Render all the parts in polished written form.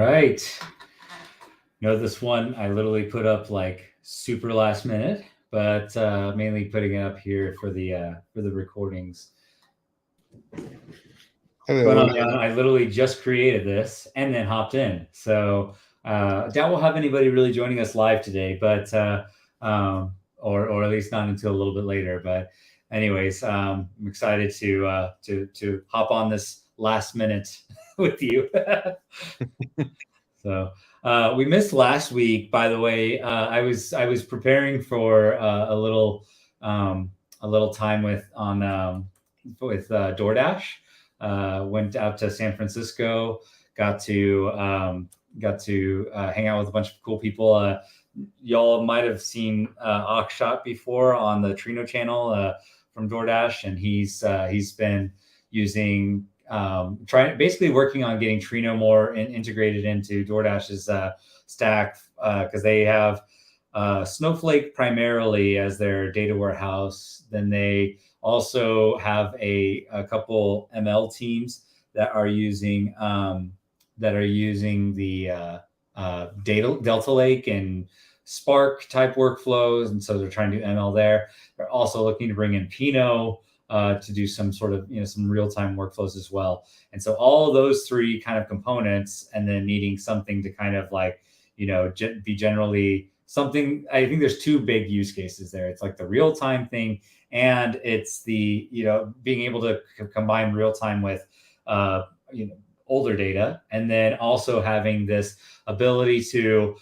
right. This one I literally put up like super last minute, but mainly putting it up here for the recordings. Hello. But I literally just created this and then hopped in. So doubt we'll have anybody really joining us live today, but or at least not until a little bit later. But anyways, I'm excited to hop on this last minute with you. So we missed last week, by the way. I was preparing for a little time with DoorDash. Went out to San Francisco, got to hang out with a bunch of cool people. Y'all might have seen Akshat before on the Trino channel from DoorDash, and he's been using basically working on getting Trino more integrated into DoorDash's stack because they have Snowflake primarily as their data warehouse. Then they also have a couple ML teams that are using the Delta Lake and Spark type workflows, and so they're trying to do ML there. They're also looking to bring in Pinot to do some sort of some real-time workflows as well. And so all of those three kind of components, and then needing something to kind of like be generally something. I think there's two big use cases there. It's like the real-time thing, and it's the being able to combine real-time with older data, and then also having this ability to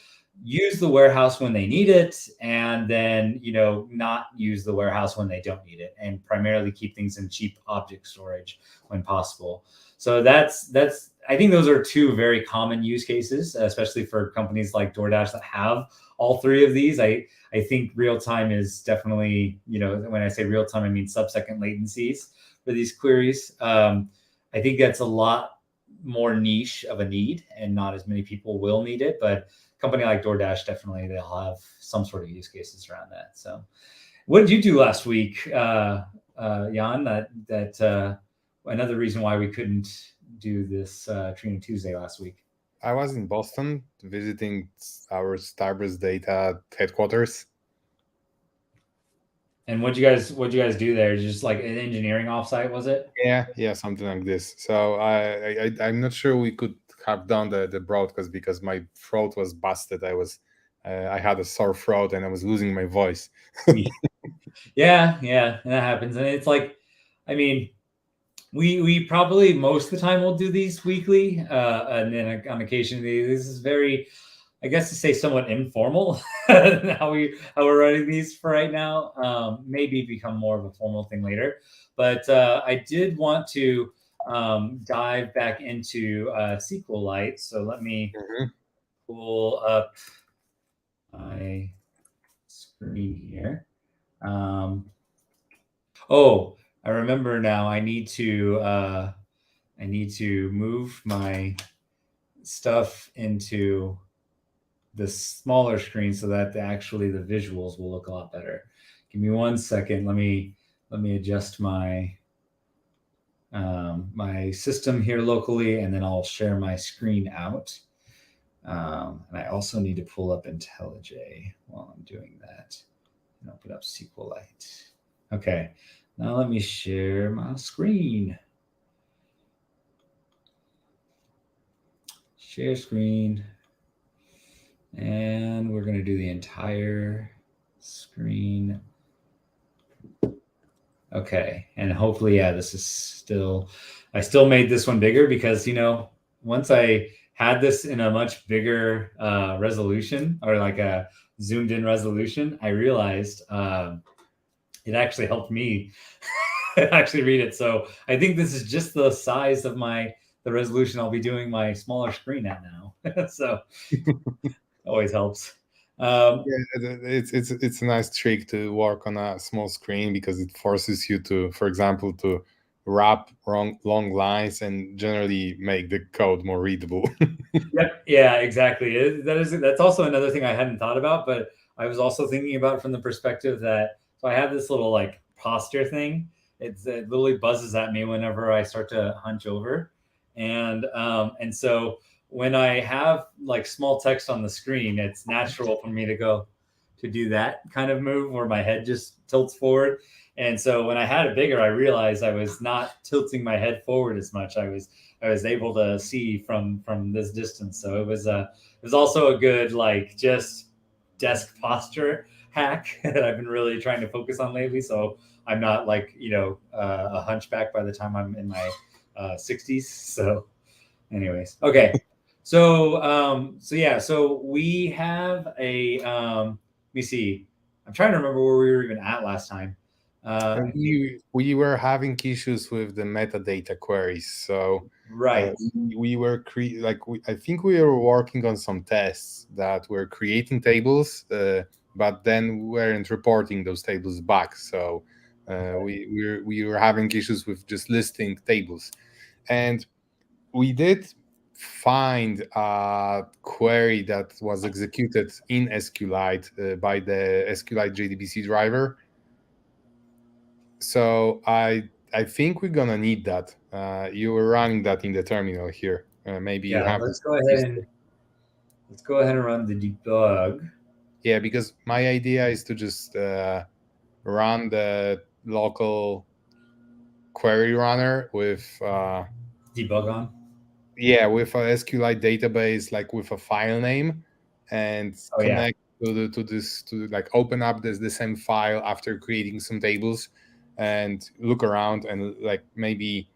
use the warehouse when they need it, and then not use the warehouse when they don't need it, and primarily keep things in cheap object storage when possible. So that's I think those are two very common use cases, especially for companies like DoorDash that have all three of these. I think real time is definitely, when I say real time, I mean sub-second latencies for these queries. I think that's a lot more niche of a need, and not as many people will need it, but company like DoorDash, definitely they'll have some sort of use cases around that. So what did you do last week, Jan? That another reason why we couldn't do this Trino Tuesday last week. I was in Boston visiting our Starburst Data headquarters. And what'd you guys do there? Just like an engineering offsite, was it? Yeah, something like this. So I'm not sure we could have done the broadcast because my throat was busted. I had a sore throat and I was losing my voice. Yeah, that happens. And it's like, I mean, we probably most of the time will do these weekly, and then on occasion this is very, I guess to say, somewhat informal how we're running these for right now. Maybe become more of a formal thing later, but I did want to dive back into SQLite. So let me pull up my screen here. Oh, I remember now. I need to move my stuff into the smaller screen so that actually the visuals will look a lot better. Give me 1 second. Let me adjust my my system here locally, and then I'll share my screen out. And I also need to pull up IntelliJ while I'm doing that, and open up SQLite. Okay, now let me share my screen. Share screen. And we're going to do the entire screen. Okay, and hopefully, this is still, I still made this one bigger because, once I had this in a much bigger resolution, or like a zoomed in resolution, I realized it actually helped me actually read it. So I think this is just the size of the resolution I'll be doing my smaller screen at now. So always helps. It's a nice trick to work on a small screen because it forces you to, for example, to wrap long lines and generally make the code more readable. Yep. Yeah, exactly. That's also another thing I hadn't thought about, but I was also thinking about from the perspective that, so I have this little like posture thing. It literally buzzes at me whenever I start to hunch over, and so when I have like small text on the screen, it's natural for me to go to do that kind of move where my head just tilts forward. And so when I had it bigger, I realized I was not tilting my head forward as much. I was able to see from this distance. So it was also a good like just desk posture hack that I've been really trying to focus on lately. So I'm not like a hunchback by the time I'm in my 60s. So, anyways, okay. So yeah, so we have a let me see. I'm trying to remember where we were even at last time. And we were having issues with the metadata queries, so Right. we were I think we were working on some tests that were creating tables, but then we weren't reporting those tables back. So we were having issues with just listing tables, and we did find a query that was executed in SQLite by the SQLite JDBC driver. So I think we're gonna need that. You were running that in the terminal here. Maybe you Yeah. have. Let's go ahead and run the debug. Yeah, because my idea is to just run the local query runner with Debug on. yeah, with a SQLite database, like with a file name, and Oh yeah. connect to like open up the same file after creating some tables, and look around, and like maybe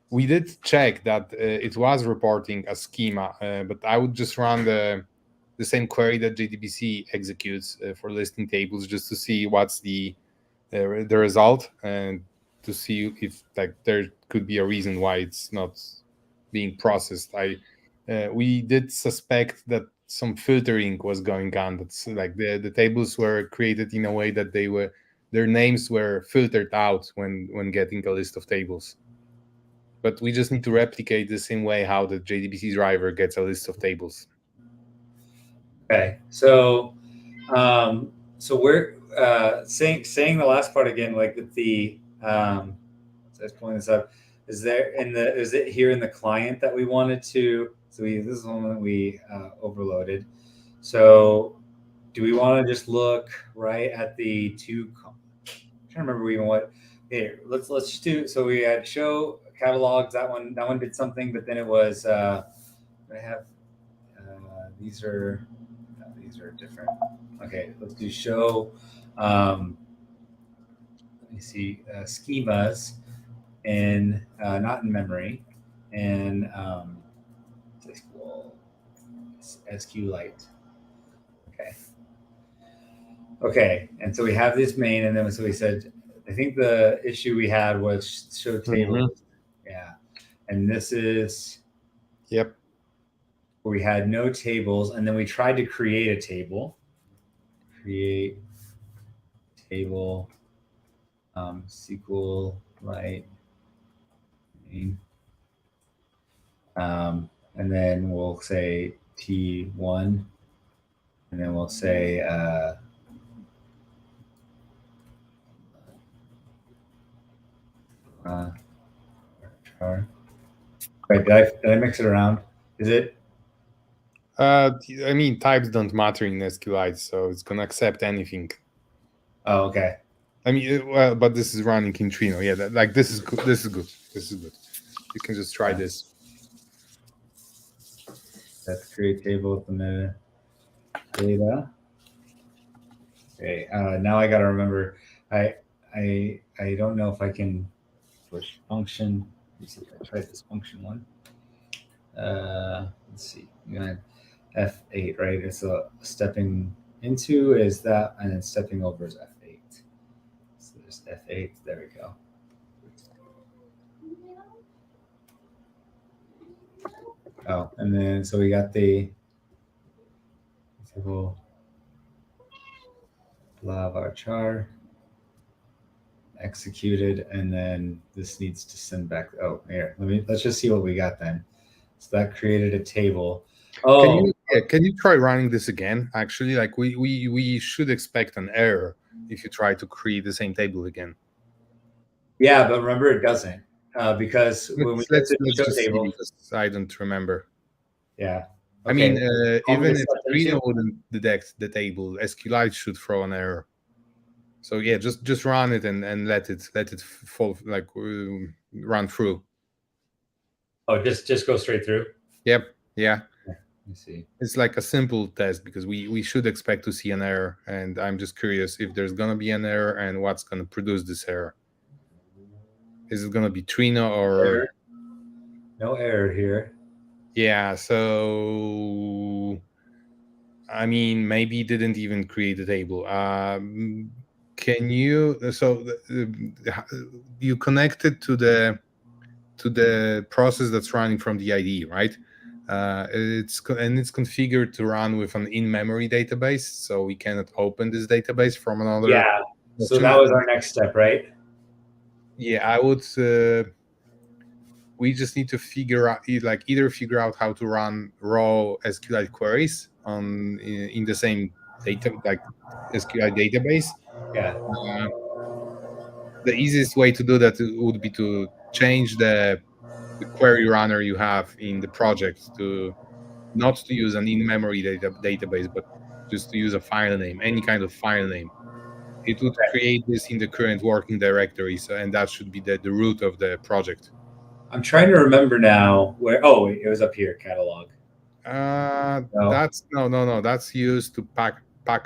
we did check that it was reporting a schema, but I would just run the same query that JDBC executes for listing tables, just to see what's the result, and to see if like there could be a reason why it's not being processed. We did suspect that some filtering was going on. That's like the tables were created in a way that their names were filtered out when getting a list of tables. But we just need to replicate the same way how the JDBC driver gets a list of tables. Okay. So we're saying the last part again, like that the so I was pulling this up. Is it here in the client that we wanted to? So this is the one that we overloaded. So do we want to just look right at the two? I'm trying to remember even what. Here, let's just do. So we had show catalogs. That one did something, but then it was. I have these are different. Okay, let's do show. Let me see schemas in not in memory and SQLite. Okay. Okay, and so we have this main, and then so we said, I think the issue we had was show tables. Mm-hmm. Yeah, and this is Yep. Where we had no tables, and then we tried to create a table. Create table SQLite. And then we'll say T1, and then we'll say right, did I mix it around? Is it? I mean, types don't matter in SQLite, so it's gonna accept anything. Oh, okay. I mean, well, but this is running in Trino. Yeah, like this is good. This is good. This is good. You can just try this. Let's create table with the metadata. Okay. Now I gotta remember. I don't know if I can push function. Let's see if I try this function one. Let's see. You got F8, right? It's a stepping into is that, and then stepping over is F8. So there's F8. There we go. Oh, and then so we got the table varchar executed, and then this needs to send back. Oh, here. Let's just see what we got then. So that created a table. Oh, can you try running this again? Actually, like we should expect an error if you try to create the same table again. Yeah, but remember it doesn't because when we let's just table, see, because I don't remember. Yeah. I mean, Okay. Call me even to if step Trino into. wouldn't detect the table, SQLite should throw an error. So yeah, just run it and let it fall like run through. Oh, just go straight through. Yep. Yeah. Let me see. It's like a simple test because we should expect to see an error, and I'm just curious if there's gonna be an error and what's gonna produce this error. Is it gonna be Trino or Error. No error here. yeah? So I mean, maybe it didn't even create a table. Can you you connected to the process that's running from the IDE, right? It's configured to run with an in-memory database, so we cannot open this database from another Yeah. So option. that was our next step, right? Yeah, I would. We just need to figure out, like, either figure out how to run raw SQLite queries in the same data, like SQLite database. Yeah. Uh, the easiest way to do that would be to change the query runner you have in the project to not to use an in-memory database, but just to use a file name, any kind of file name. It would Okay. create this in the current working directory, so and that should be the root of the project. I'm trying to remember now where. Oh, wait, it was up here. Catalog. No. That's no. That's used to pack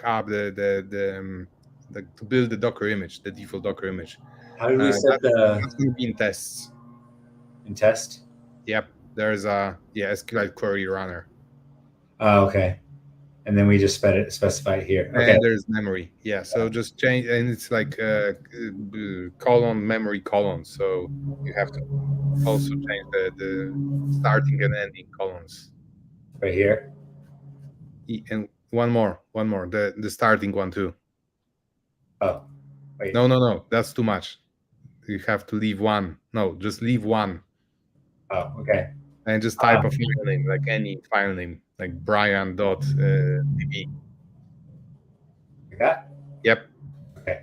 up to build the Docker image, the default Docker image. How did we set That's the that's going to be in tests. in test? Yep, there's a SQLite query runner. Oh, okay. And then we just specify it here. Okay. And there's memory. Yeah, so just change, and it's like colon memory colon. So you have to also change the starting and ending columns. Right here. And one more, the starting one too. Oh, wait. No, that's too much. You have to leave one. No, just leave one, Oh, okay. and just type a file name, like any file name, like Brian.db. Like that. Yep. Okay.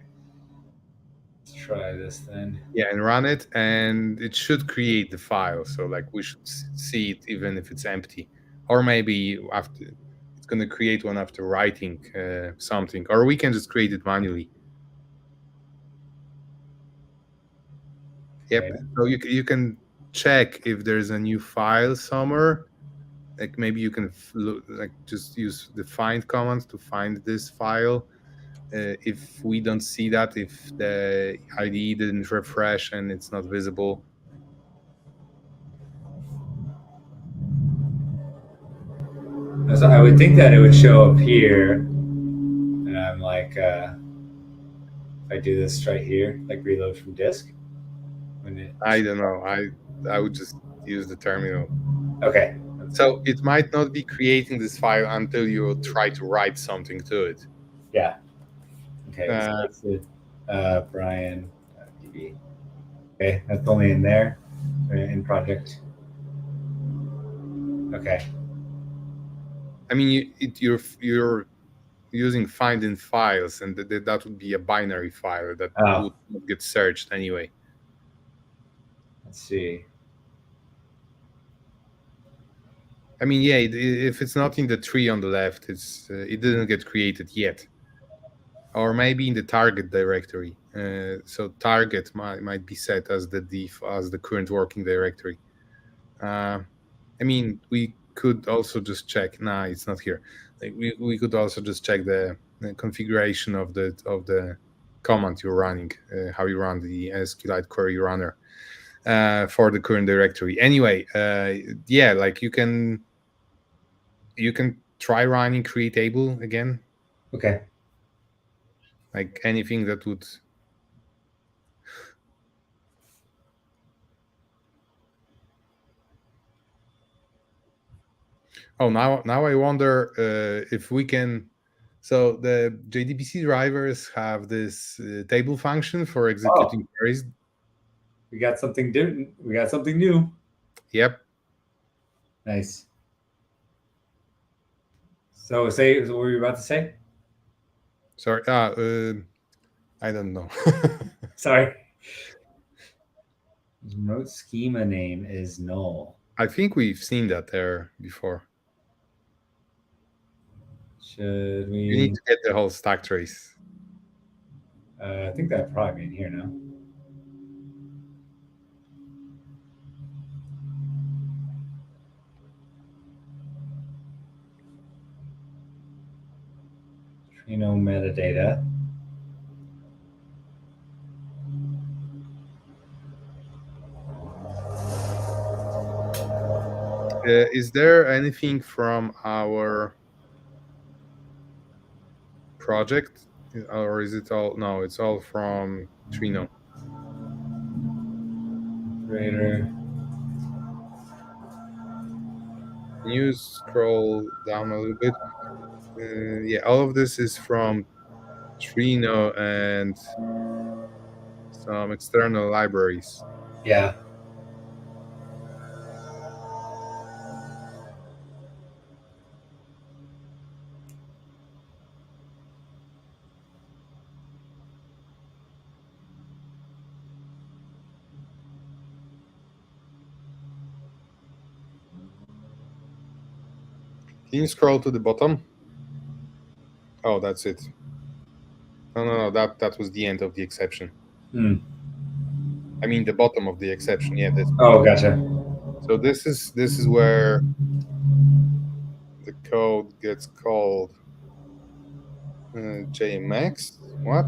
Let's try this then. Yeah, and run it, and it should create the file. So like we should see it even if it's empty, or maybe after it's going to create one after writing something, or we can just create it manually. Yep. Okay. So you can check if there's a new file somewhere. Like maybe you can like just use the find command to find this file. If we don't see that, if the IDE didn't refresh and it's not visible. So I would think that it would show up here, and I'm like, if I do this right here, like reload from disk. I don't know. I would just use the terminal. Okay. So it might not be creating this file until you try to write something to it. Yeah. Okay. So that's it. Brian DB. Okay, that's only in there, in project. Okay. I mean, you're using find in files, and that would be a binary file that would not get searched anyway. Let's see. I mean, yeah, if it's not in the tree on the left, it didn't get created yet, or maybe in the target directory. So target might be set as the current working directory. I mean, we could also just check. Nah, it's not here. Like we could also just check the configuration of the command you're running, how you run the SQLite query runner for the current directory. Anyway, yeah, like you can try running create table again. Okay. Like anything that would. Oh, now I wonder if we can. So the JDBC drivers have this table function for executing queries. We got something different. We got something new. Yep. Nice. So what were you about to say? Sorry. I don't know. Sorry. Remote schema name is null. I think we've seen that there before. Should You need we? to get the whole stack trace. I think that'd probably be in here now. Trino metadata. Is there anything from our project, or is it all? No, it's all from Trino. Operator. Can you scroll down a little bit? Yeah, all of this is from Trino and some external libraries. Yeah. Can you scroll to the bottom? Oh, that's it. No. That was the end of the exception. Hmm. I mean, the bottom of the exception. Yeah, this. Oh, gotcha. So this is where the code gets called JMX. What?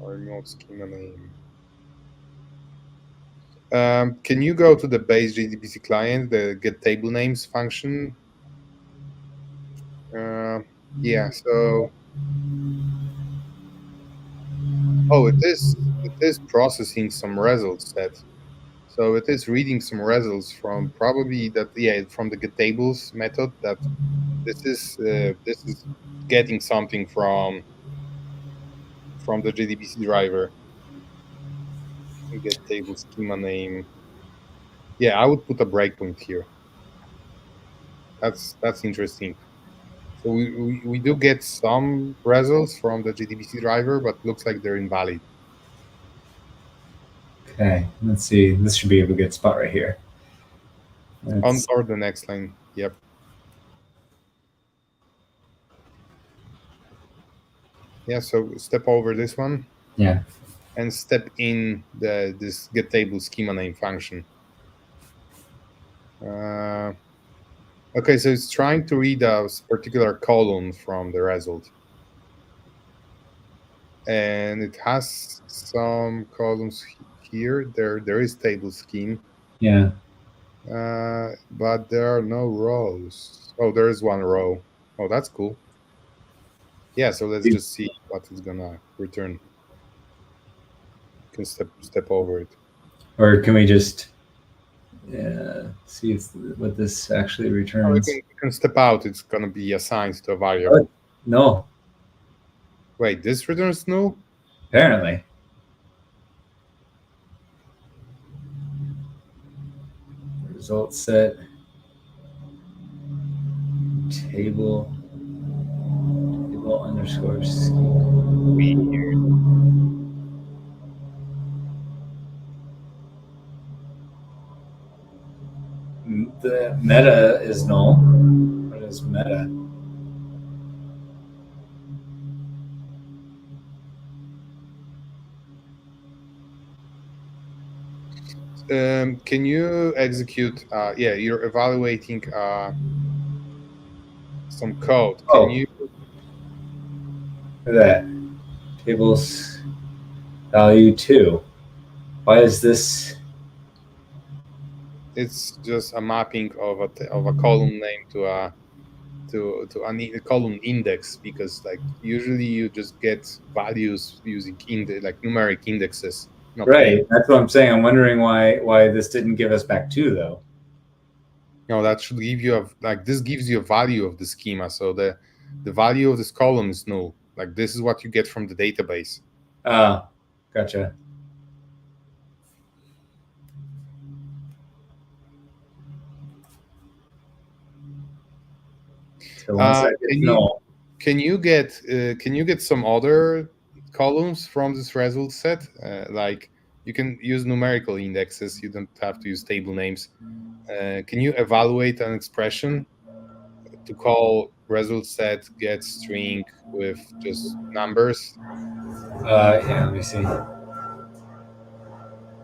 Or remote schema name. Can you go to the base JDBC client, the get table names function? Yeah. So, oh, it is processing some results set. So it is reading some results from probably that. Yeah, from the get tables method. That this is getting something from the JDBC driver. Get table schema name. Yeah, I would put a breakpoint here. That's interesting. So we do get some results from the JDBC driver, but looks like they're invalid. Okay, let's see. This should be a good spot right here. Or the next line. Yep. Yeah. So step over this one. Yeah. And step in this get table schema name function. Okay, so it's trying to read a particular column from the result. And it has some columns here. There is table scheme. Yeah. But there are no rows. Oh, there is one row. Oh, that's cool. Yeah, so let's just see what it's gonna return. You can step over it. Or can we just see what this actually Oh, returns? you can step out. It's gonna be assigned to a variable. No. Wait, this returns null? Apparently. Result set. Table underscore scheme. Weird. The meta is null. What is meta? Can you execute? Yeah, you're evaluating some code. Can you? Look at that. Tables value 2. Why is this? It's just a mapping of a column name to a column index, because like usually you just get values using like numeric indexes. Right. That's what I'm saying. I'm wondering why this didn't give us back 2 though. No, that should give you this gives you a value of the schema. So the value of this column is null. Like this is what you get from the database. Gotcha. So can you get some other columns from this result set, like You can use numerical indexes. You don't have to use table names. Can you evaluate an expression to call result set get string with just numbers? Yeah, let me see.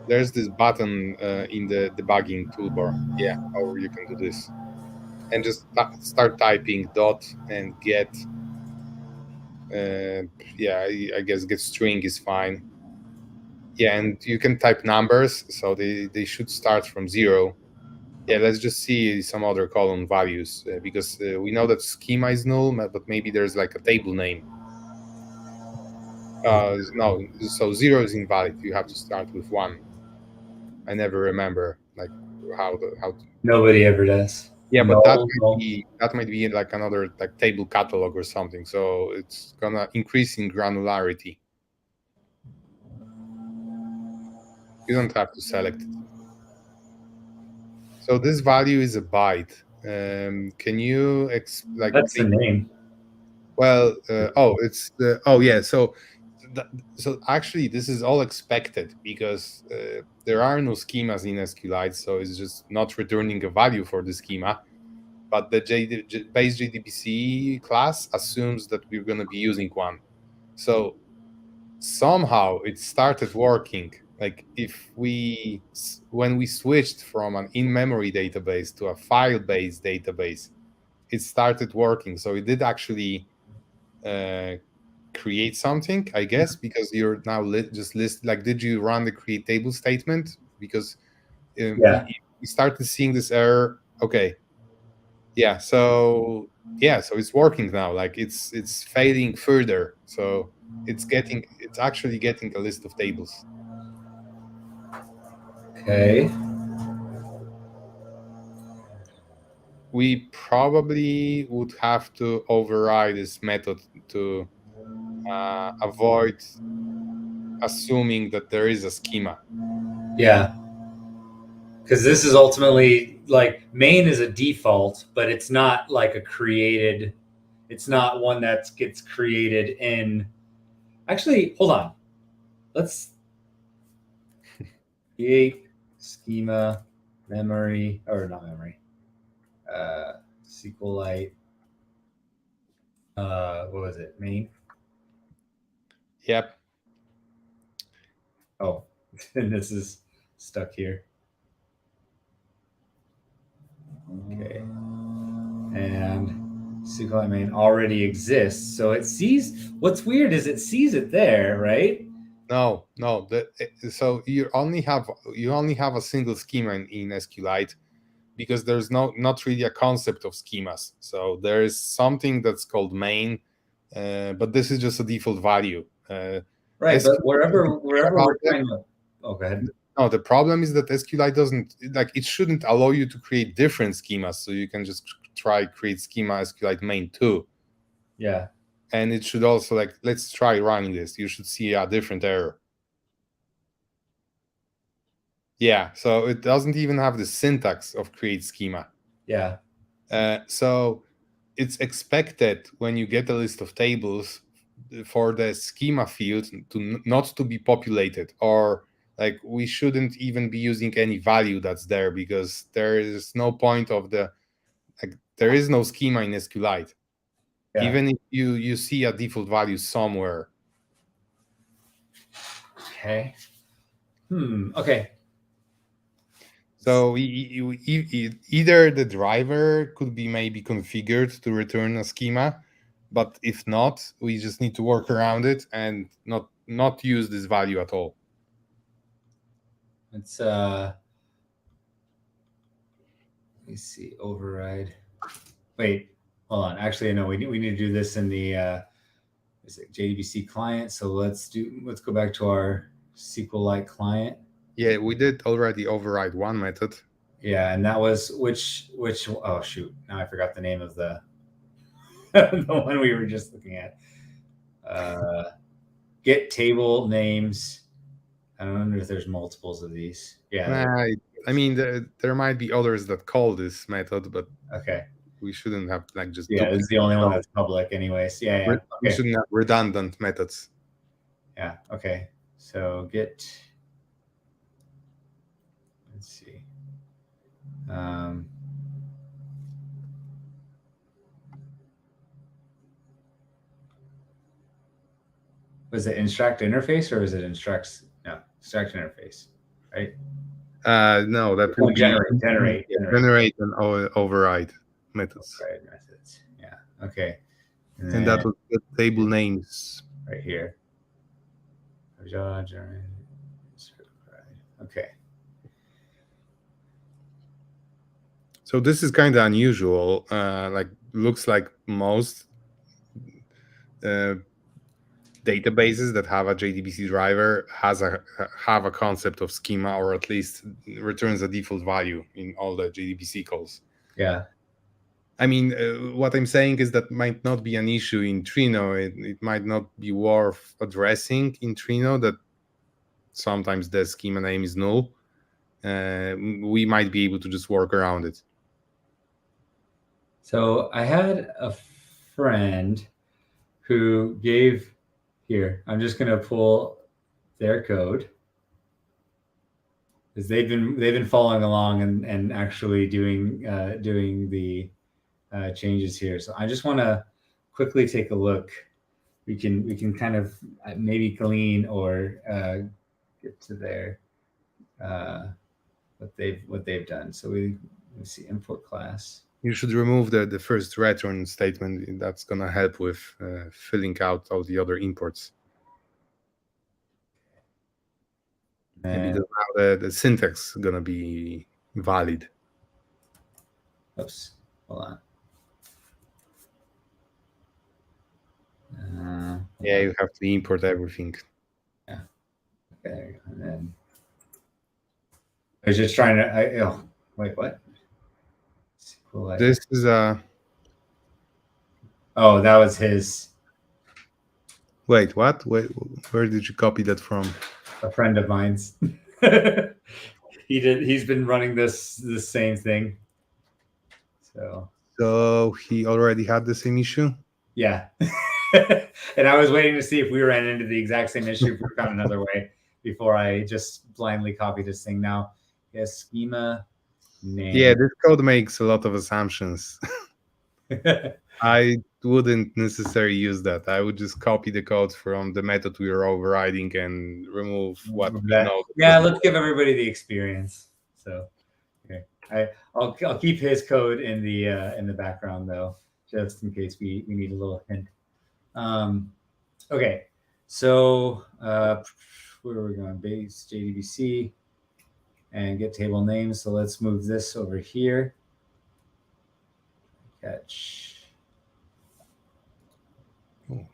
There's this button in the debugging toolbar. Yeah, or you can do this and just start typing dot and get. Yeah, I guess get string is fine. Yeah, and you can type numbers, so they should start from 0. Yeah, let's just see some other column values because we know that schema is null, but maybe there's like a table name. No, so 0 is invalid. You have to start with 1. I never remember like how to. Nobody ever does. Yeah, but No, no. that might be like another like table catalog or something. So it's gonna increase in granularity. You don't have to select it. So this value is a byte. Can you That's the name. well, it's the yeah. So so actually, this is all expected because there are no schemas in SQLite, so it's just not returning a value for the schema. But the base JDBC class assumes that we're going to be using one. So somehow it started working. Like when we switched from an in-memory database to a file-based database, it started working. So it did actually create something, I guess, because you're now just list. Like, did you run the create table statement? Because Yeah. we started seeing this error. Okay, yeah. So it's working now. Like it's fading further. So it's actually getting a list of tables. Okay. We probably would have to override this method to avoid assuming that there is a schema. Yeah. Because this is ultimately like main is a default, but it's not like a created. It's not one that gets created in. Actually, hold on. Let's create schema memory or not memory. SQLite. What was it? Main. Yep. Oh, and this is stuck here. Okay. And SQLite main already exists. So it sees, what's weird is it sees it there, right? No. So you only have a single schema in SQLite because there's not really a concept of schemas. So there is something that's called main, but this is just a default value. Right, but wherever we're it, trying to. Oh, go ahead. no, the problem is that SQLite doesn't it shouldn't allow you to create different schemas. So you can just try create schema SQLite main 2. Yeah. And it should also let's try running this. You should see a different error. Yeah, so it doesn't even have the syntax of create schema. Yeah. So it's expected when you get a list of tables for the schema field to not to be populated, or like we shouldn't even be using any value that's there because there is no point of there is no schema in SQLite. Yeah. Even if you see a default value somewhere. Okay. Okay. So either the driver could be maybe configured to return a schema, but if not, we just need to work around it and not use this value at all. It's let me see, override. Wait, hold on. Actually, no, we need to do this in the is it JDBC client. So let's go back to our SQLite client. Yeah, we did already override one method. Yeah, and that was which oh shoot, now I forgot the name of the the one we were just looking at. Get table names. I don't know if there's multiples of these. Yeah. I mean, there might be others that call this method, but okay. We shouldn't have just this is the only one that's public, anyways. Yeah. Okay. We shouldn't have redundant methods. Yeah. Okay. So get let's see. Was it instruct interface or is it instructs? No, instruct interface, right? No, that Oh, would generate and override methods. Override methods. Yeah. Okay. And that would get table names right here. Okay. So this is kind of unusual. Like looks like most databases that have a JDBC driver have a concept of schema, or at least returns a default value in all the JDBC calls. Yeah. I mean, what I'm saying is that might not be an issue in Trino. It might not be worth addressing in Trino that sometimes the schema name is null. We might be able to just work around it. So I had a friend who gave here. I'm just going to pull their code because they've been following along and actually doing the changes here. So I just want to quickly take a look. We can kind of maybe glean or get to their what they've done. So we see import class. You should remove the first return statement. That's gonna help with filling out all the other imports. And because now the syntax is gonna be valid. Oops, hold on. Yeah, you have to import everything. Yeah. Okay, and then I was just trying to. Wait, what? SQLite. This is a. Oh, that was his. Wait, what? Wait, where did you copy that from? A friend of mine's. He's been running this same thing. So he already had the same issue? Yeah. And I was waiting to see if we ran into the exact same issue, if we found another way before I just blindly copied this thing. Now, yes, schema name. Yeah, this code makes a lot of assumptions. I wouldn't necessarily use that. I would just copy the code from the method we are overriding and remove what we know. Yeah, let's give everybody the experience. So, okay, I'll keep his code in the background though, just in case we need a little hint. Okay, so where are we going? Base JDBC and get table names. So let's move this over here. Catch. And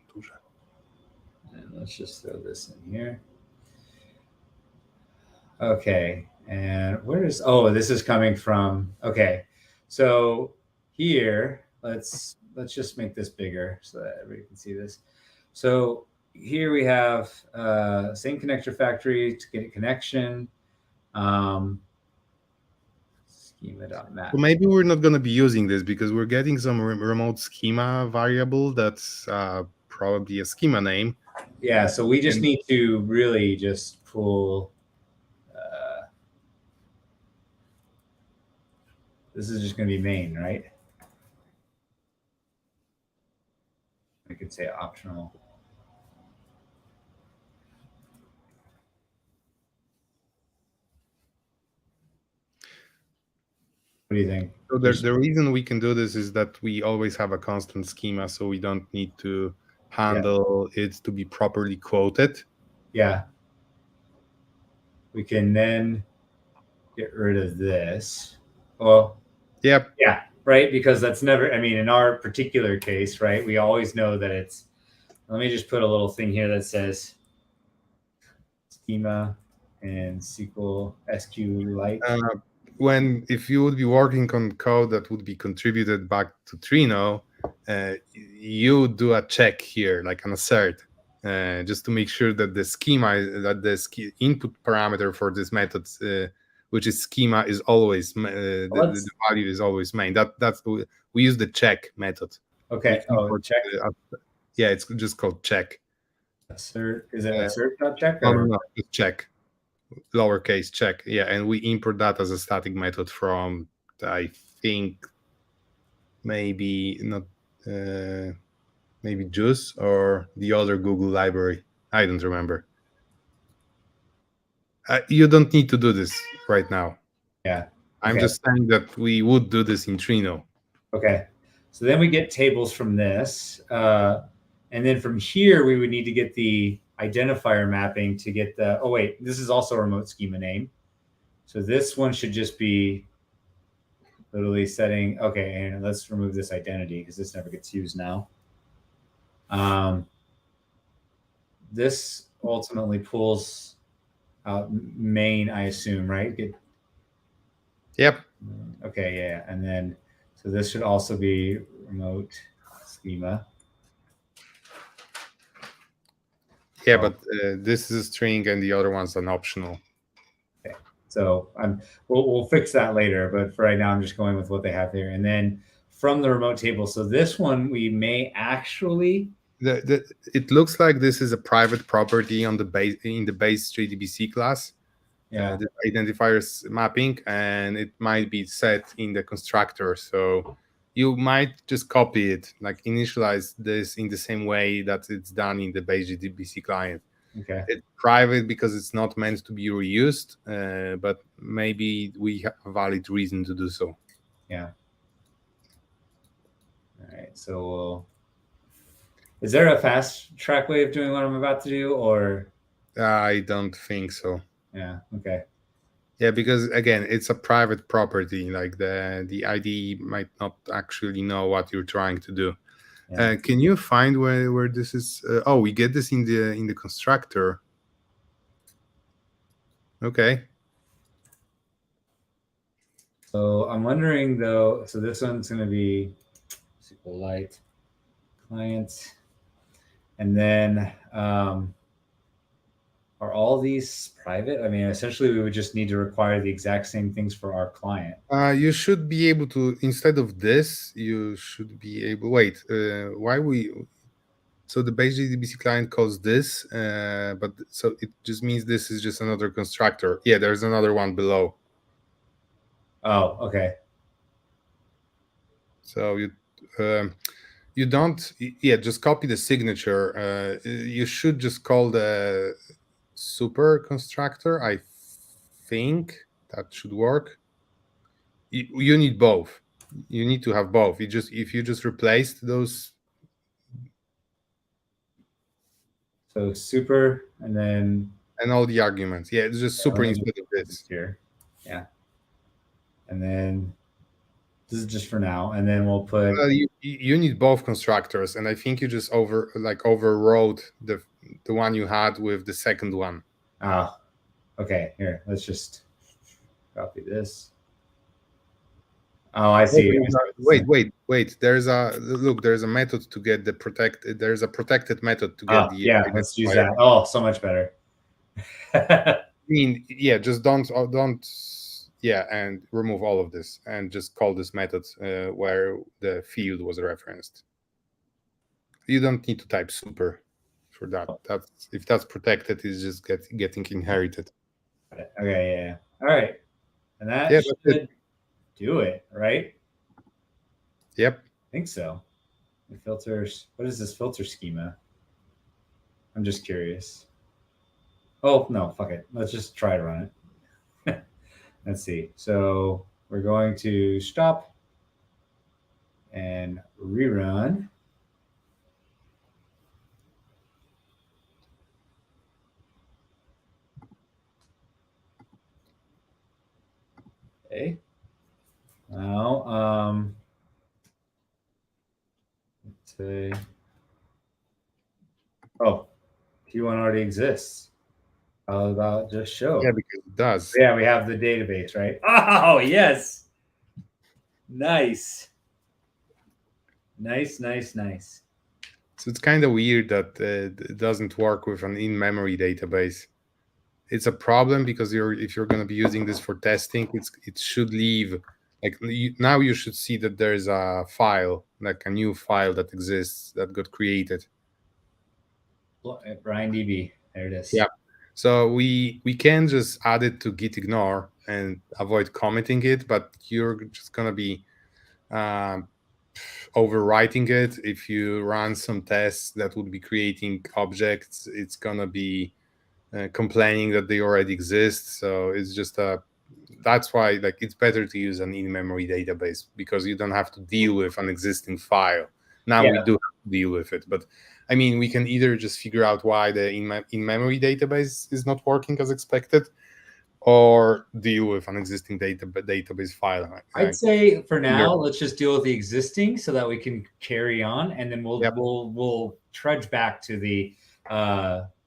let's just throw this in here. Okay, and this is coming from, okay, so here, let's just make this bigger so that everybody can see this. So here we have same connector factory to get a connection. Schema.map. Well, maybe we're not going to be using this because we're getting some remote schema variable that's probably a schema name. Yeah, so we just need to really just pull. This is just going to be main, right? I could say optional. What do you think? So the reason we can do this is that we always have a constant schema, so we don't need to handle it to be properly quoted. Yeah. We can then get rid of this. Well, yep. Yeah, right? Because that's never, I mean, in our particular case, right, we always know that it's, let me just put a little thing here that says schema and SQLite. If you would be working on code that would be contributed back to Trino, you would do a check here, like an assert, just to make sure that the schema, that the input parameter for this method, which is schema, is always the value is always main. That's we use the check method. Okay. Check. Yeah, it's just called check. Assert, is it assert.check? No, just check. lowercase check. Yeah, and we import that as a static method from, I think, maybe not, maybe Juice or the other Google library. I don't remember. You don't need to do this right now. Yeah. I'm Okay. just saying that we would do this in Trino. Okay. So then we get tables from this. And then from here, we would need to get the identifier mapping to get the, oh, wait, this is also a remote schema name. So this one should just be literally setting, okay, and let's remove this identity because this never gets used now. This ultimately pulls out main, I assume, right? Yep. Okay, yeah. And then, so this should also be remote schema. Yeah, but this is a string and the other one's an optional. Okay. So we'll fix that later, but for right now, I'm just going with what they have here. And then from the remote table, so this one we may actually. It looks like this is a private property on the base in the base 3DBC class. Yeah. The identifiers mapping, and it might be set in the constructor. So you might just copy it, like initialize this in the same way that it's done in the base DBC client. Okay. It's private because it's not meant to be reused, but maybe we have a valid reason to do so. Yeah. All right. So is there a fast track way of doing what I'm about to do, or? I don't think so. Yeah. Okay. Yeah, because again, it's a private property. Like the ID might not actually know what you're trying to do. Yeah. Can you find where this is? Oh, we get this in the constructor. Okay. So I'm wondering though. So this one's going to be SQLite client, and then are all these private? I mean, essentially, we would just need to require the exact same things for our client. You should be able to, instead of this, you should be able. Wait, why we? So the base JDBC client calls this, but so it just means this is just another constructor. Yeah, there's another one below. Oh, okay. So you don't. Yeah, just copy the signature. You should just call the super constructor. I think that should work. You need both. You need to have both. If you just replaced those. So super, and then And all the arguments. Yeah, it's just super instead of this. Here. Yeah. And then this is just for now. And then we'll put. You need both constructors, and I think you just overrode the one you had with the second one. Ah, okay. Here, let's just copy this. Oh, I see. Wait. There's a method to get the protected. There's a protected method to get the. Yeah, let's use that. Oh, so much better. I mean, yeah, just don't. Yeah, and remove all of this and just call this method where the field was referenced. You don't need to type super for that. That's if that's protected, it's just getting inherited. Okay, yeah. All right, and that should do it, right? Yep. I think so. The filters. What is this filter schema? I'm just curious. Oh no, fuck it. Let's just try to run it. Let's see. So we're going to stop and rerun. Okay. Now, let's say, oh, Q1 already exists. How about just show? Yeah, because it does. Yeah, we have the database, right? Oh, yes. Nice. Nice. So it's kind of weird that it doesn't work with an in-memory database. It's a problem because if you're going to be using this for testing, it should leave. Like now you should see that there's a file, like a new file that exists that got created. Brian DB. There it is. Yeah. So we can just add it to git ignore and avoid committing it, but you're just gonna be overwriting it. If you run some tests that would be creating objects, it's gonna be complaining that they already exist. So it's just that's why like it's better to use an in-memory database, because you don't have to deal with an existing file. Now we do have to deal with it, but I mean, we can either just figure out why the in-memory database is not working as expected, or deal with an existing database file. I'd say for now, let's just deal with the existing so that we can carry on, and then we'll trudge back to the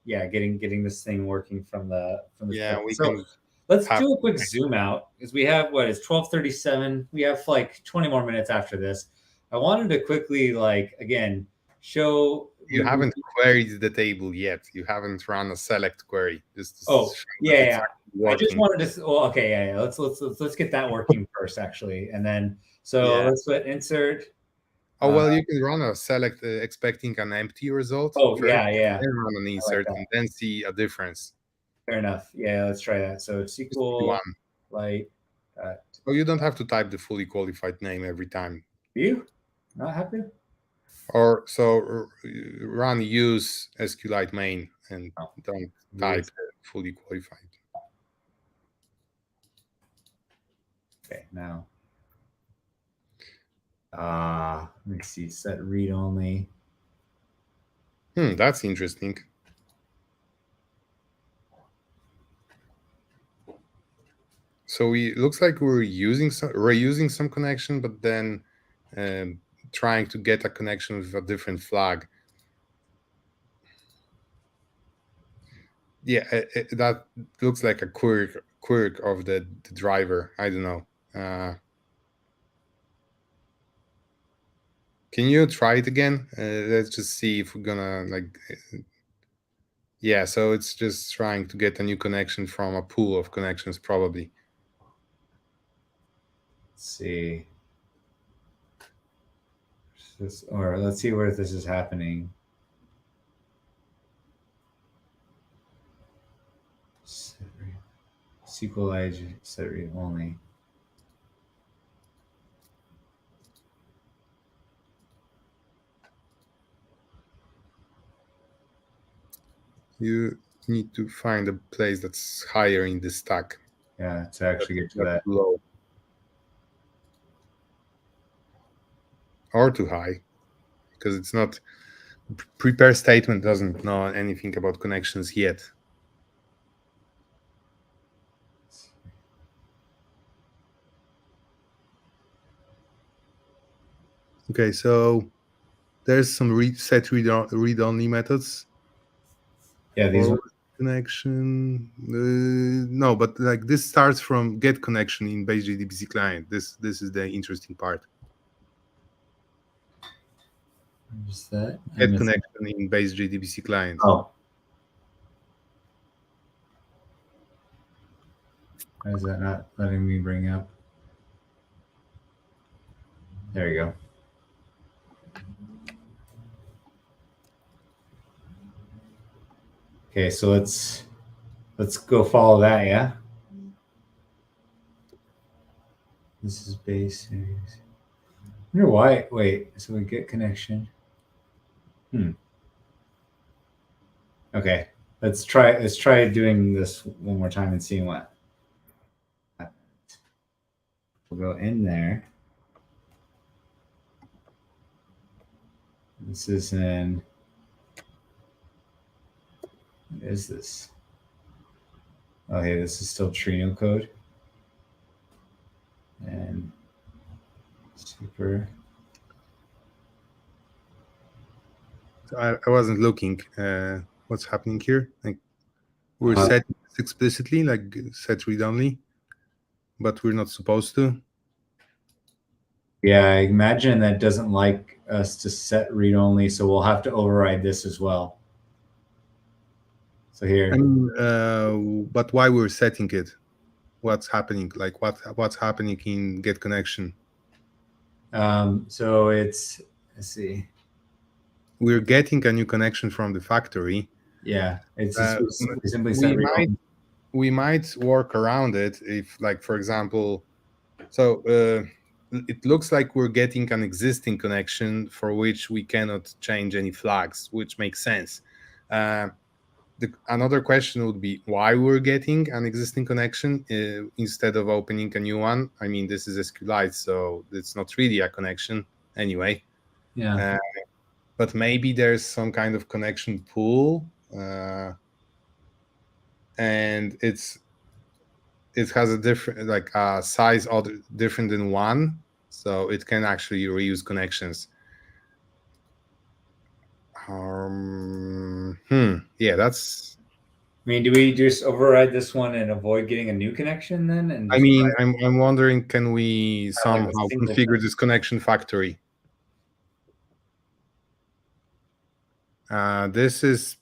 getting this thing working from the let's do a quick zoom out, because we have it's 12:37. We have like 20 more minutes after this. I wanted to quickly again show. You haven't queried the table yet. You haven't run a select query. I just wanted to. Well, okay, Let's get that working first, actually, and then let's put insert. Oh well, you can run a select expecting an empty result. Oh first, then run an insert and then see a difference. Fair enough. Yeah, let's try that. So SQLite. Oh, you don't have to type the fully qualified name every time. Do you not have to? Or so run use SQLite main and don't type fully qualified. Okay, now. Let me see. Set read only. That's interesting. So looks like we're reusing some connection, but then trying to get a connection with a different flag. Yeah, that looks like a quirk of the driver. I don't know. Can you try it again? Let's just see if we're gonna yeah, so it's just trying to get a new connection from a pool of connections, probably. Let's see. Or let's see where this is happening. SQLite set read only. You need to find a place that's higher in the stack. Yeah, to actually get to that. Low. Or too high, because it's not. Prepare statement doesn't know anything about connections yet. Okay, so there's some set read-only methods. Yeah, these are connection. No, but this starts from get connection in base JDBC client. This is the interesting part. What's that? Get connection in base JDBC client. Oh. Why is that not letting me bring up? There you go. Okay, so let's go follow that, yeah? This is base series. I wonder why. Wait, so we get connection. Okay, let's try doing this one more time and seeing what happens. We'll go in there. This is in. What is this? Okay, this is still Trino code. And super. I wasn't looking. What's happening here? We're setting this explicitly, set read only, but we're not supposed to. Yeah, I imagine that doesn't like us to set read only, so we'll have to override this as well. So here. But why we're setting it? What's happening? What's happening in get connection? So let's see. We're getting a new connection from the factory. Yeah, it's just we simply we said might we might work around it if, like, for example, so it looks like we're getting an existing connection for which we cannot change any flags, which makes sense. Another question would be why we're getting an existing connection instead of opening a new one. I mean, this is SQLite, so it's not really a connection anyway. Yeah. But maybe there's some kind of connection pool, and it has a different, like, size different than one, so it can actually reuse connections. Yeah, that's. I mean, do we just override this one and avoid getting a new connection then? And I just mean, I'm wondering, can we like somehow a single configure this connection factory? This is.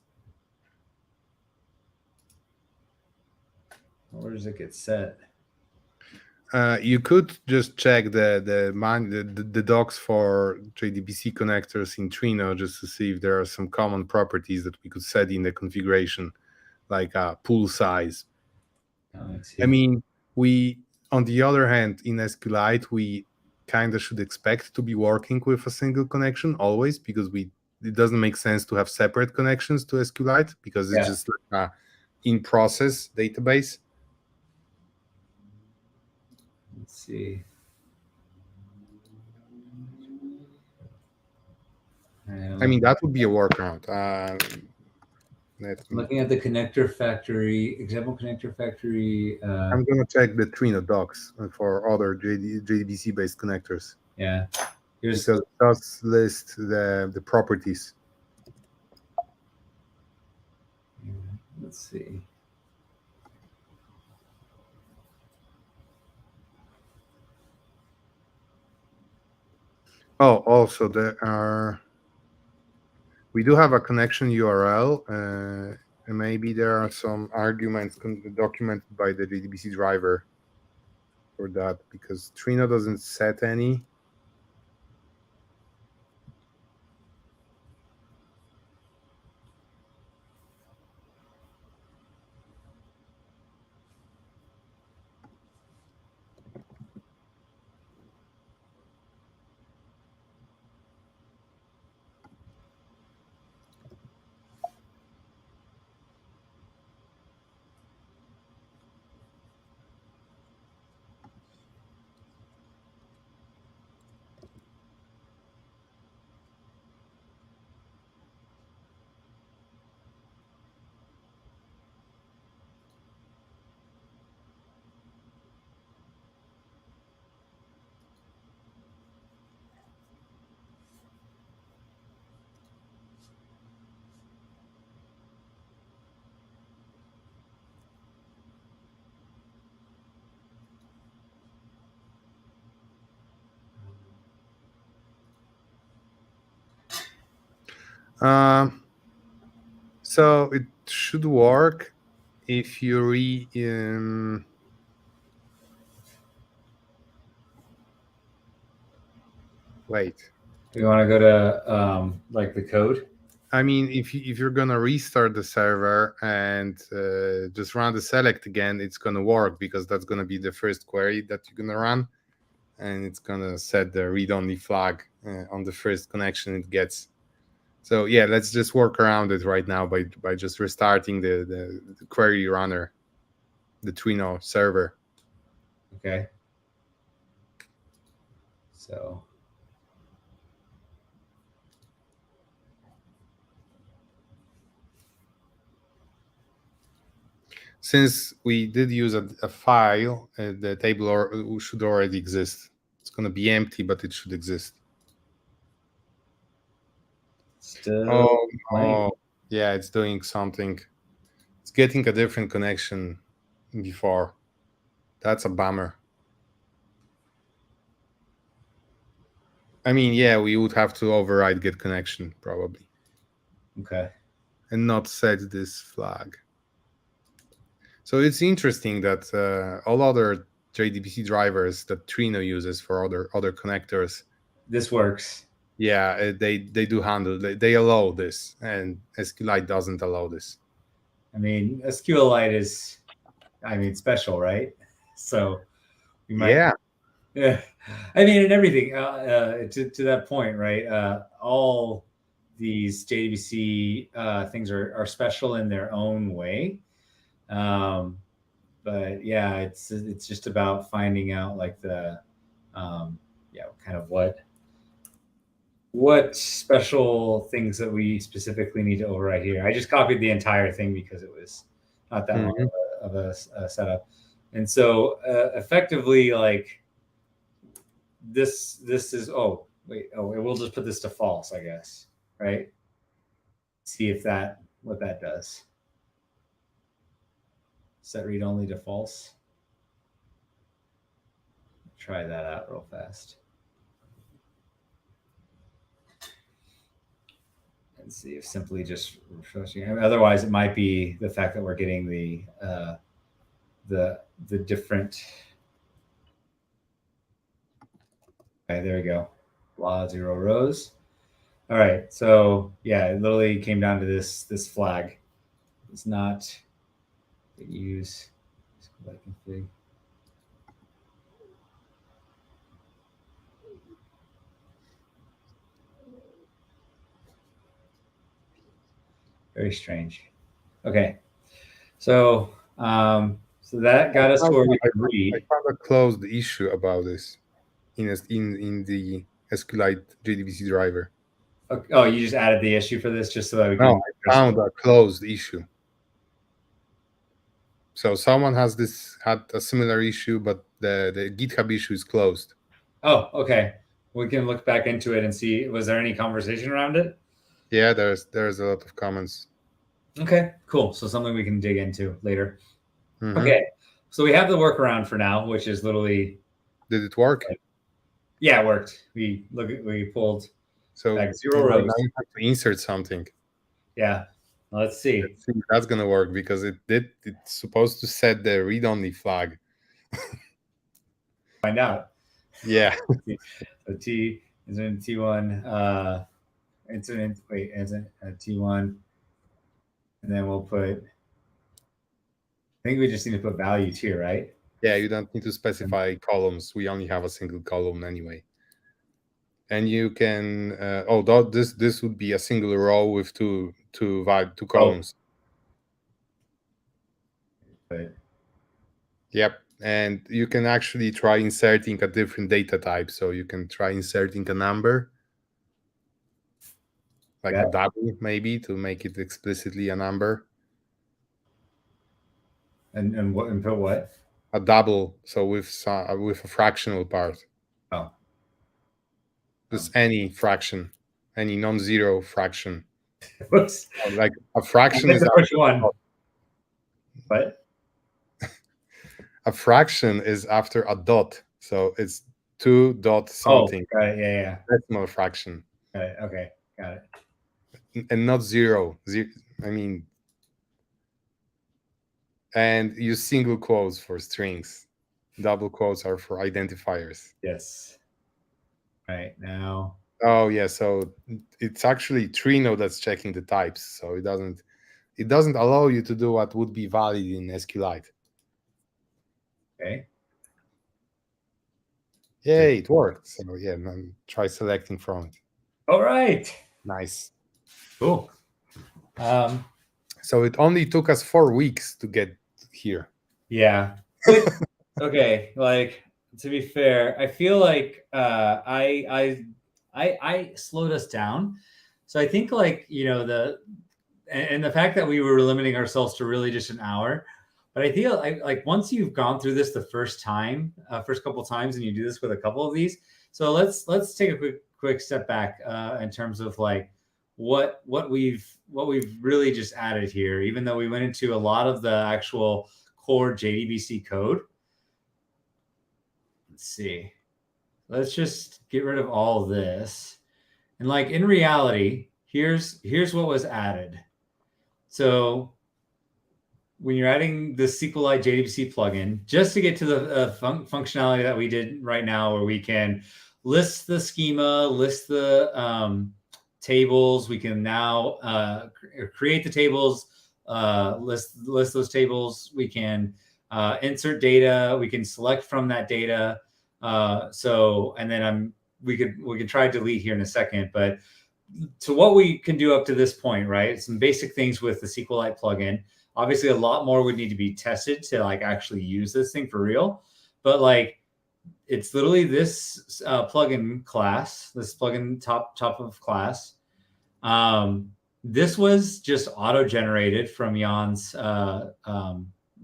Where does it get set? You could just check the docs for JDBC connectors in Trino just to see if there are some common properties that we could set in the configuration, like pool size. I mean, on the other hand, in SQLite, we kind of should expect to be working with a single connection always, because it doesn't make sense to have separate connections to SQLite because it's just like a in-process database. Let's see. I mean, that would be a workaround. Looking at the connector factory, example connector factory. I'm going to check the Trino docs for other JDBC-based connectors. Yeah. Because it does list the properties. Let's see. Oh, also we do have a connection URL, and maybe there are some arguments documented by the JDBC driver for that, because Trino doesn't set any. So it should work if you wait. Do you want to go to like the code? I mean, if you're gonna restart the server and just run the select again, it's gonna work, because that's gonna be the first query that you're gonna run, and it's gonna set the read-only flag on the first connection it gets. So yeah, let's just work around it right now by just restarting the query runner, the Trino server. Okay. So. Since we did use a file, the table should already exist. It's going to be empty, but it should exist. Still yeah, it's doing something. It's getting a different connection before. That's a bummer. I mean, yeah, we would have to override get connection probably. Okay. And not set this flag. So it's interesting that all other JDBC drivers that Trino uses for other connectors. This works. Yeah, they do handle. They allow this, and SQLite doesn't allow this. I mean, SQLite is, I mean, special, right? So we might, Yeah, yeah. I mean, and everything to that point, right? All these JDBC things are special in their own way. But yeah, it's just about finding out like the yeah, kind of what special things that we specifically need to override here. I just copied the entire thing because it was not that long of a setup, and so effectively, like this is, oh wait, oh, we'll just put this to false, I guess, right? See if that what that does. Set read only to false. Try that out real fast. And see if simply just refreshing. I mean, otherwise, it might be the fact that we're getting the different. Okay, there we go. Blah 0 rows. All right, so yeah, it literally came down to this flag. It's not use config. Very strange. Okay, so so that got us to where we could read. I found a closed issue about this in the SQLite JDBC driver. Oh, you just added the issue for this just so that we No, can. I found a closed issue. So someone had a similar issue, but the GitHub issue is closed. Oh, okay. We can look back into it and see. Was there any conversation around it? Yeah, there's a lot of comments. Okay, cool. So something we can dig into later. Mm-hmm. Okay, so we have the workaround for now, which is literally. Did it work? Yeah, it worked. We pulled so back 0 rows. Now you have to insert something. Yeah, let's see. Let's see if that's gonna work because it's supposed to set the read-only flag. Find out. Yeah. So T is in T1. Incident. Wait, isn't T1, and then we'll put. I think we just need to put values here, right? Yeah, you don't need to specify columns. We only have a single column anyway. And you can this would be a single row with two columns. But yep, and you can actually try inserting a different data type. So you can try inserting a number, like a double maybe, to make it explicitly a number. And put what? A double, so with a fractional part. Oh. Just any fraction, any non-zero fraction. Whoops. Like a fraction is which one? What? A fraction is after a dot, so it's 2 dot something. Oh, right, yeah. Decimal fraction. Got it. Okay, got it. And not zero. I mean, and use single quotes for strings. Double quotes are for identifiers. Yes. Right now. Oh yeah, so it's actually Trino that's checking the types, so it doesn't allow you to do what would be valid in SQLite. Okay. Yay, it worked. So yeah, try selecting from it. All right. Nice. Cool. So it only took us 4 weeks to get here. Yeah. Okay. Like, to be fair, I feel like I slowed us down. So I think, like, you know, the fact that we were limiting ourselves to really just an hour. But I feel like once you've gone through this the first couple times, and you do this with a couple of these, so let's take a quick step back in terms of like what we've really just added here. Even though we went into a lot of the actual core JDBC code. Let's see. Let's just get rid of all of this, and like in reality, here's what was added. So when you're adding the SQLite JDBC plugin, just to get to the functionality that we did right now, where we can list the schema, list the tables. We can now create the tables, list those tables. We can insert data. We can select from that data. And then we could try delete here in a second, but to what we can do up to this point, right? Some basic things with the SQLite plugin. Obviously, a lot more would need to be tested to like actually use this thing for real. But like, it's literally this plugin class, this plugin top of class. This was just auto generated from Jan's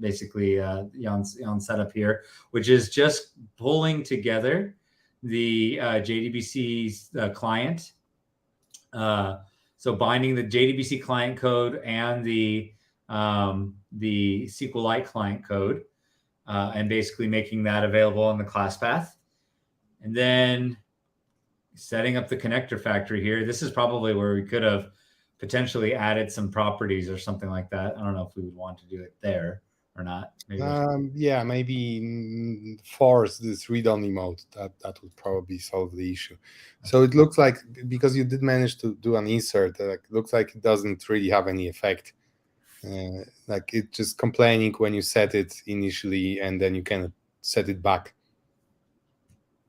basically Jan's setup here, which is just pulling together the JDBC client. So binding the JDBC client code and the SQLite client code, and basically making that available in the class path. And then setting up the connector factory here. This is probably where we could have potentially added some properties or something like that. I don't know if we would want to do it there or not. Maybe force this read-only mode. That would probably solve the issue. So it looks like, because you did manage to do an insert, it looks like it doesn't really have any effect. Like it's just complaining when you set it initially, and then you can set it back.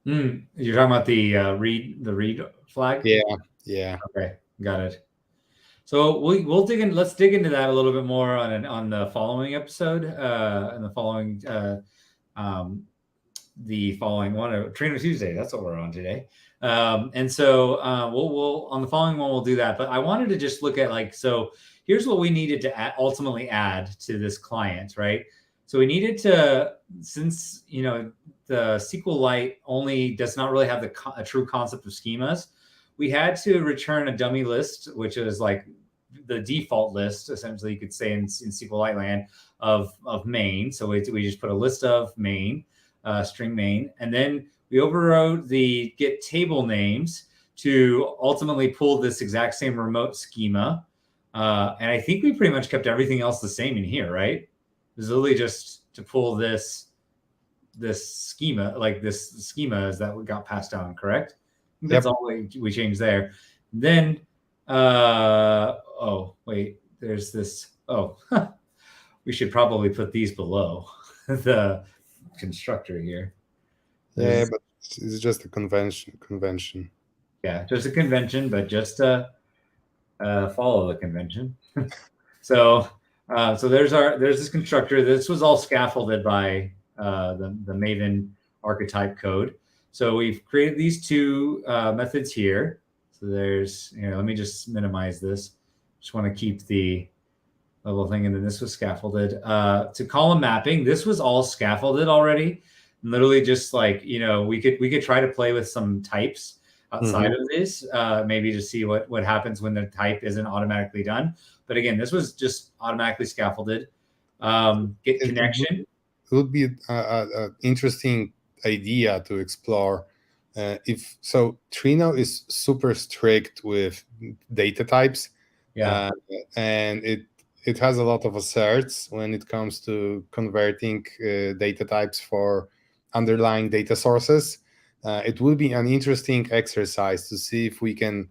You're talking about the read flag? Yeah. Okay, got it. So we'll dig in. Let's dig into that a little bit more on the following episode, and the following one, Trino Tuesday. That's what we're on today. And so we'll on the following one we'll do that. But I wanted to just look at so here's what we needed to ultimately add to this client, right? So we needed to, since the SQLite only does not really have a true concept of schemas, we had to return a dummy list, which is like the default list, essentially, you could say in SQLite land of main. So we just put a list of main, string main, and then we overrode the get table names to ultimately pull this exact same remote schema. And I think we pretty much kept everything else the same in here, right? It was literally just to pull this schema, like this schema is that we got passed down, correct? That's all we changed there. Then, oh, wait, there's this. Oh, we should probably put these below the constructor here. Yeah, but it's just a convention. Yeah, just a convention, but just follow the convention. So there's this constructor. This was all scaffolded by the Maven archetype code. So we've created these two methods here. So there's, let me just minimize this. Just want to keep the level thing. And then this was scaffolded. To column mapping, this was all scaffolded already. Literally just like, we could try to play with some types outside of this, maybe to see what happens when the type isn't automatically done. But again, this was just automatically scaffolded. Get connection. It would be an interesting idea to explore. Trino is super strict with data types. Yeah. And it has a lot of asserts when it comes to converting data types for underlying data sources. It will be an interesting exercise to see if we can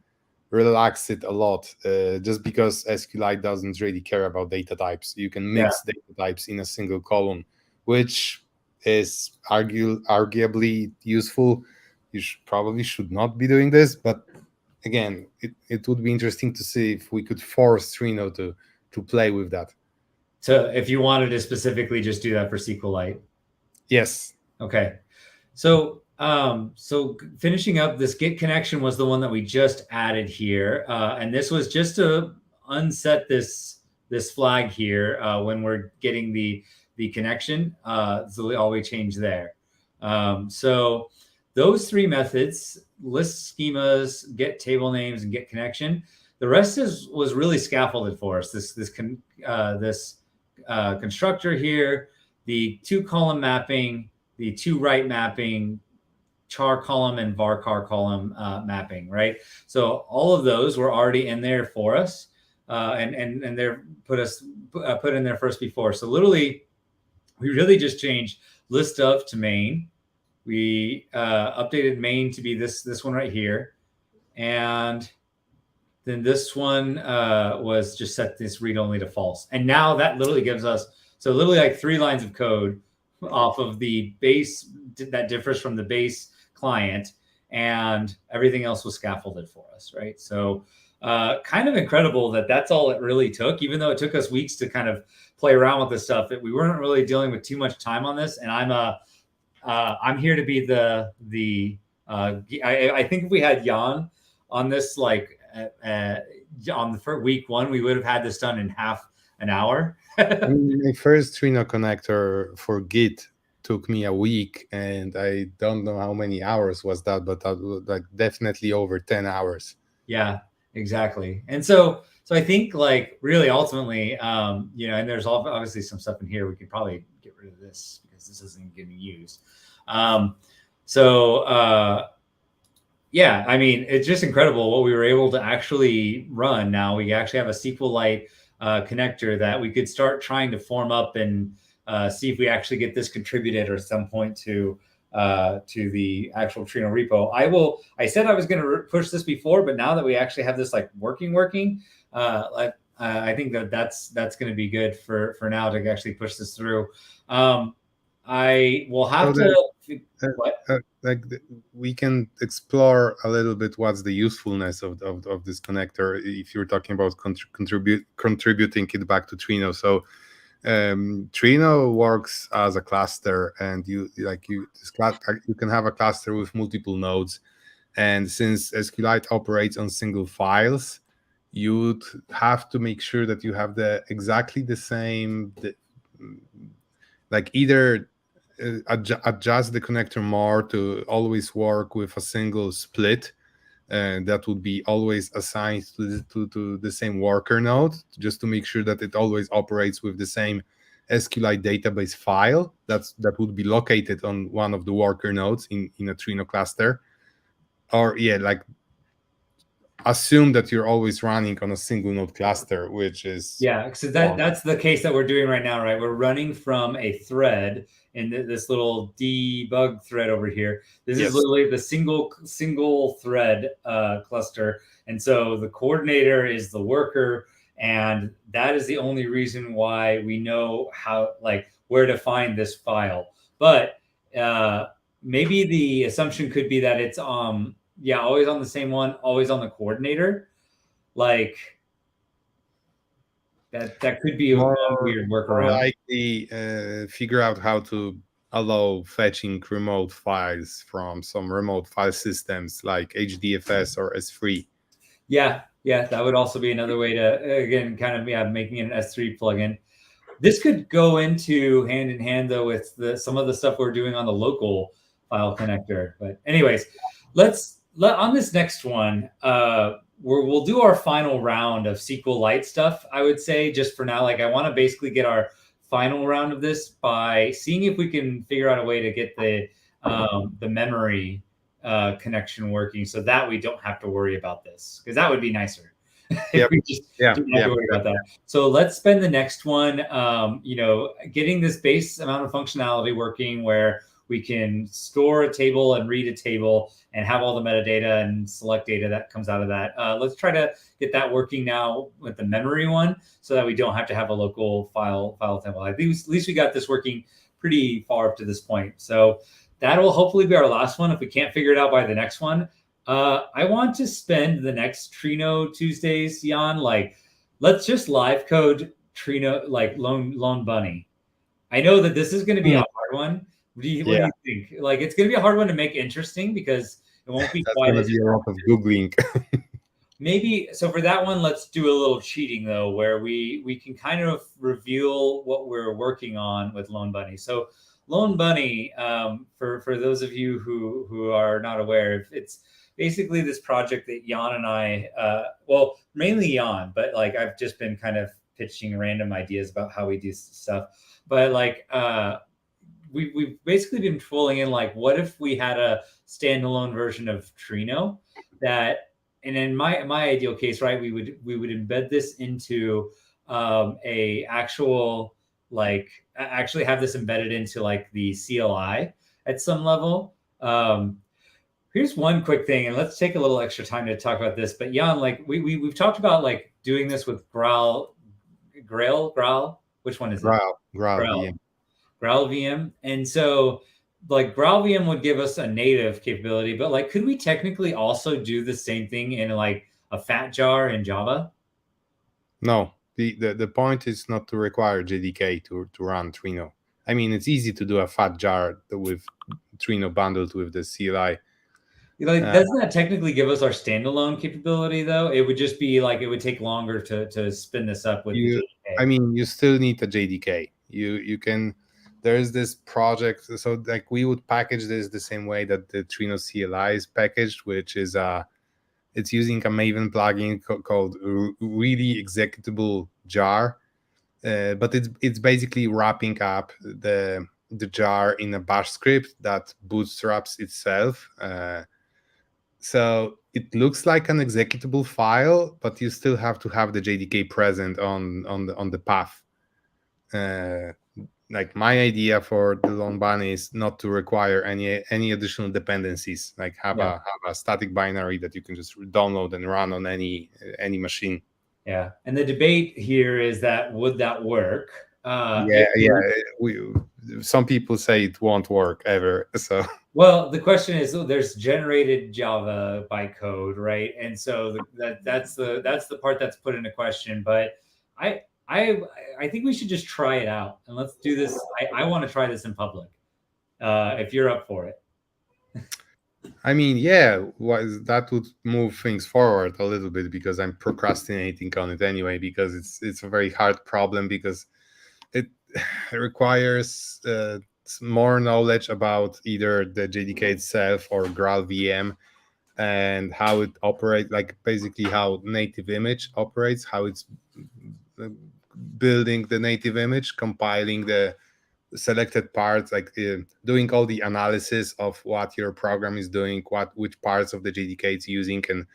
relax it a lot, just because SQLite doesn't really care about data types. You can mix data types in a single column, which is arguably useful. You probably should not be doing this, but again, it would be interesting to see if we could force Trino to play with that. So if you wanted to specifically just do that for SQLite. Yes. Okay. So finishing up, this get connection was the one that we just added here. And this was just to unset this flag here when we're getting the connection. So all we change there. So those three methods, list schemas, get table names, and get connection. The rest was really scaffolded for us. This constructor here, the two column mapping, the two right mapping, char column and varchar column mapping, right? So all of those were already in there for us, and they're put in there first before. So literally, we really just changed list of to main. We updated main to be this one right here, and then this one was just set this read only to false. And now that literally gives us, so literally like 3 lines of code off of the base that differs from the base client, and everything else was scaffolded for us, right? So kind of incredible that that's all it really took, even though it took us weeks to kind of play around with this stuff. We weren't really dealing with too much time on this, and I'm here to be I think if we had Jan on this, like on the first week 1, we would have had this done in half an hour. I mean, my first Trino connector for Git took me a week, and I don't know how many hours was that, but that was like definitely over 10 hours. Yeah, exactly. And so I think like really ultimately, you know, and there's obviously some stuff in here we could probably get rid of this because this isn't getting used. Yeah, I mean, it's just incredible what we were able to actually run. Now we actually have a SQLite connector that we could start trying to form up and see if we actually get this contributed at some point to the actual Trino repo. I said I was going to push this before, but now that we actually have this like working, I think that's going to be good for now to actually push this through. I will have we can explore a little bit what's the usefulness of this connector if you're talking about contributing it back to Trino. So Trino works as a cluster, and you can have a cluster with multiple nodes, and since SQLite operates on single files, you'd have to make sure that you have exactly the same, like either adjust the connector more to always work with a single split, and that would be always assigned to the same worker node, just to make sure that it always operates with the same SQLite database file that would be located on one of the worker nodes in a Trino cluster. Or like assume that you're always running on a single node cluster, which is so that's the case that we're doing right now, right? We're running from a thread in this little debug thread over here. This is literally the single thread cluster, and so the coordinator is the worker, and that is the only reason why we know how, like, where to find this file. But maybe the assumption could be that it's always on the same one, always on the coordinator. Like that could be a weird workaround. Likely figure out how to allow fetching remote files from some remote file systems like HDFS or S3. Yeah, that would also be another way to, again, kind of making an S3 plugin. This could go into hand in hand though with some of the stuff we're doing on the local file connector. But anyways, on this next one, we'll do our final round of SQLite stuff, I would say, just for now. Like, I want to basically get our final round of this by seeing if we can figure out a way to get the memory connection working, so that we don't have to worry about this, because that would be nicer. If we just didn't have to worry about that. So let's spend the next one, getting this base amount of functionality working, where we can store a table and read a table and have all the metadata and select data that comes out of that. Let's try to get that working now with the memory one, so that we don't have to have a local file template. At least we got this working pretty far up to this point. So that'll hopefully be our last one if we can't figure it out by the next one. I want to spend the next Trino Tuesdays, Jan, like, let's just live code Trino, like Lone Bunny. I know that this is going to be a hard one. What do you think? Like, it's going to be a hard one to make interesting because it won't be quite as a lot of Googling. Maybe, so for that one, let's do a little cheating though, where we can kind of reveal what we're working on with Lone Bunny. So Lone Bunny, for those of you who are not aware, it's basically this project that Jan and I, mainly Jan, but like I've just been kind of pitching random ideas about how we do stuff. But like we've basically been pulling in, like, what if we had a standalone version of Trino that, and in my ideal case, right, we would embed this into a actual, like, actually have this embedded into like the CLI at some level, Um, Here's one quick thing, and let's take a little extra time to talk about this. But Jan, like we've talked about like doing this with Grail. Which one is it? Graal Grail, VM. Grail VM. And so, like Grail VM would give us a native capability, but like, could we technically also do the same thing in like a fat jar in Java? No, the point is not to require JDK to run Trino. I mean, it's easy to do a fat jar with Trino bundled with the CLI. Like, doesn't that technically give us our standalone capability though? It would just be like it would take longer to spin this up with the You, JDK. I mean, you still need a JDK. You can. There's this project, so like we would package this the same way that the Trino CLI is packaged, which is it's using a Maven plugin called Really Executable Jar, but it's basically wrapping up the jar in a bash script that bootstraps itself. So it looks like an executable file, but you still have to have the JDK present on the path. Like my idea for the long bunny is not to require any additional dependencies. Like have a static binary that you can just download and run on any machine. Yeah, and the debate here is that would that work? Yeah. Some people say it won't work ever. So Well, the question is, there's generated Java bytecode, right? And so that's the part that's put into question. But I I I think we should just try it out and let's do this. I want to try this in public. If you're up for it. I mean, yeah, that would move things forward a little bit because I'm procrastinating on it anyway because it's a very hard problem because it requires more knowledge about either the JDK itself or Graal VM and how it operates, like basically how native image operates, how it's building the native image, compiling the selected parts, like doing all the analysis of what your program is doing, which parts of the JDK it's using, and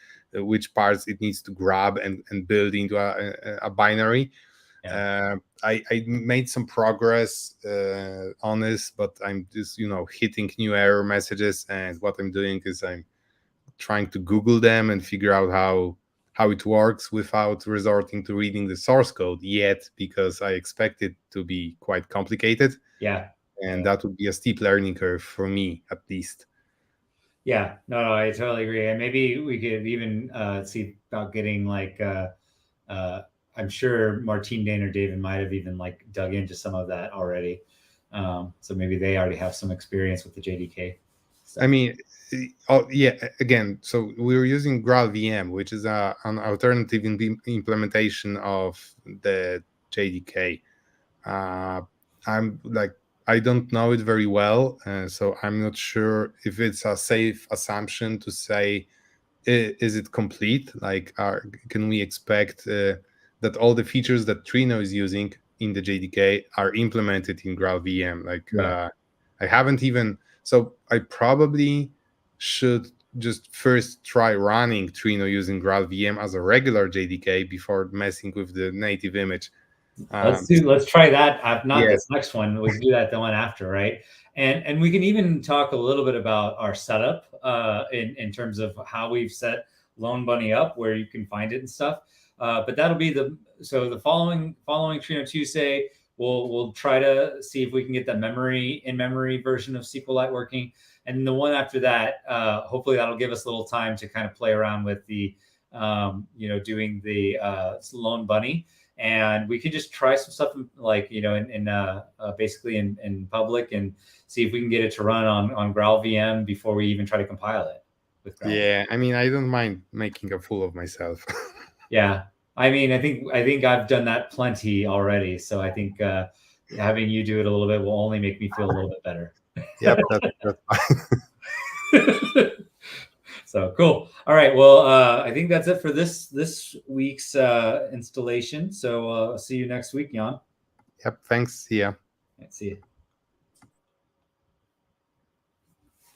which parts it needs to grab and build into a binary. Yeah. I made some progress on this, but I'm just hitting new error messages, and what I'm doing is I'm trying to Google them and figure out how it works without resorting to reading the source code yet, because I expect it to be quite complicated. Yeah. And that would be a steep learning curve for me, at least. Yeah. No, I totally agree. And maybe we could even see about getting like I'm sure Martine Dane or David might have even like dug into some of that already. So maybe they already have some experience with the JDK. I mean, yeah, again, so we were using Graal VM, which is an alternative implementation of the JDK. I'm like, I don't know it very well, so I'm not sure if it's a safe assumption to say, is it complete? Like, can we expect that all the features that Trino is using in the JDK are implemented in Graal VM? Like, I haven't even. So I probably should just first try running Trino using Graal VM as a regular JDK before messing with the native image. Let's try that. Not Yes. this next one. We can do that the one after, right? And we can even talk a little bit about our setup in terms of how we've set Lone Bunny up, where you can find it and stuff. But that'll be the following Trino Tuesday. We'll try to see if we can get the in-memory version of SQLite working, and the one after that, hopefully that'll give us a little time to kind of play around with the doing the Lone Bunny. And we could just try some stuff like basically in public and see if we can get it to run on Graal VM before we even try to compile it with Graal. Yeah, I mean, I don't mind making a fool of myself. Yeah, I mean, I think I've done that plenty already, so I think having you do it a little bit will only make me feel a little bit better. Yep, that's fine. So cool. All right. Well, I think that's it for this week's installation. So see you next week, Jan. Yep. Thanks. See ya. See you.